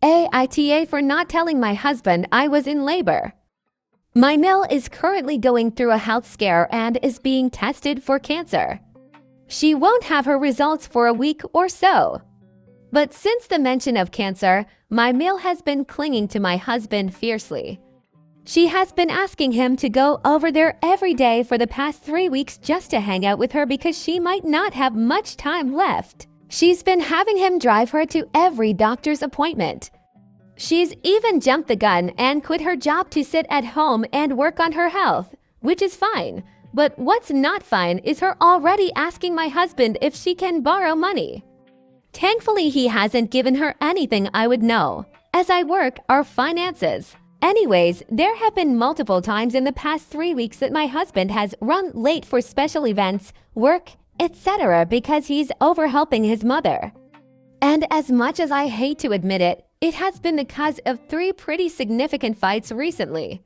AITA for not telling my husband I was in labor. My Mill is currently going through a health scare and is being tested for cancer. She won't have her results for a week or so. But since the mention of cancer, my Mill has been clinging to my husband fiercely. She has been asking him to go over there every day for the past 3 weeks just to hang out with her because she might not have much time left. She's been having him drive her to every doctor's appointment. She's even jumped the gun and quit her job to sit at home and work on her health, which is fine. But what's not fine is her already asking my husband if she can borrow money. Thankfully, he hasn't given her anything I would know, as I work our finances. Anyways, there have been multiple times in the past 3 weeks that my husband has run late for special events, work, etc. because he's overhelping his mother. And as much as I hate to admit it, it has been the cause of 3 pretty significant fights recently.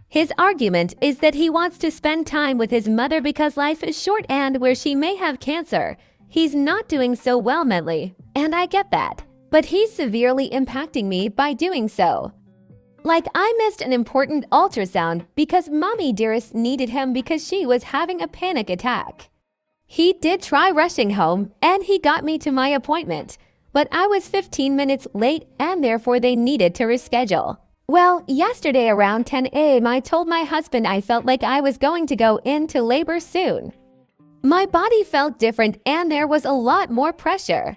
His argument is that he wants to spend time with his mother because life is short and where she may have cancer, he's not doing so well mentally, and I get that. But he's severely impacting me by doing so. Like I missed an important ultrasound because Mommy Dearest needed him because she was having a panic attack. He did try rushing home and he got me to my appointment, but I was 15 minutes late and therefore they needed to reschedule. Well, yesterday around 10 a.m. I told my husband I felt like I was going to go into labor soon. My body felt different and there was a lot more pressure.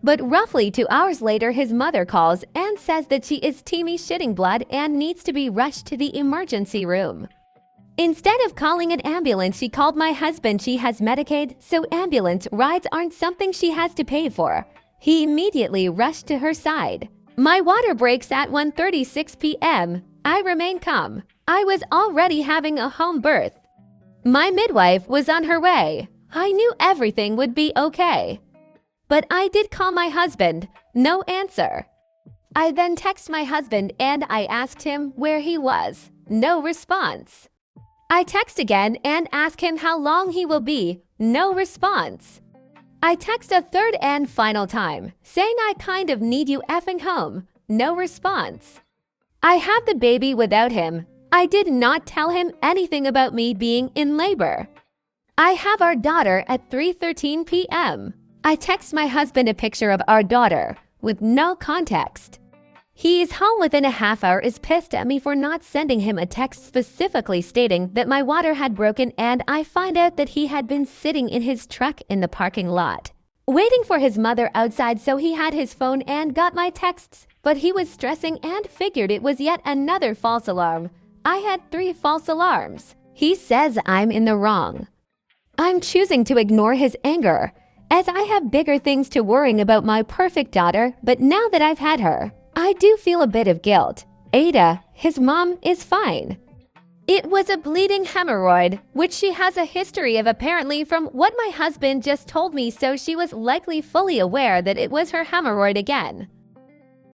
But roughly 2 hours later, his mother calls and says that she is teamy shitting blood and needs to be rushed to the emergency room. Instead of calling an ambulance, she called my husband. She has Medicaid, so ambulance rides aren't something she has to pay for. He immediately rushed to her side. My water breaks at 1:36 p.m. I remain calm. I was already having a home birth. My midwife was on her way. I knew everything would be okay. But I did call my husband. No answer. I then text my husband and I asked him where he was. No response. I text again and ask him how long he will be. No response. I text a third and final time, saying I kind of need you effing home. No response. I have the baby without him. I did not tell him anything about me being in labor. I have our daughter at 3:13 p.m. I text my husband a picture of our daughter with no context. He is home within a half hour, is pissed at me for not sending him a text specifically stating that my water had broken, and I find out that he had been sitting in his truck in the parking lot, waiting for his mother outside, so he had his phone and got my texts, but he was stressing and figured it was yet another false alarm. I had 3 false alarms. He says I'm in the wrong. I'm choosing to ignore his anger, as I have bigger things to worrying about my perfect daughter, but now that I've had her, I do feel a bit of guilt. AITA, his mom, is fine. It was a bleeding hemorrhoid, which she has a history of apparently from what my husband just told me, so she was likely fully aware that it was her hemorrhoid again.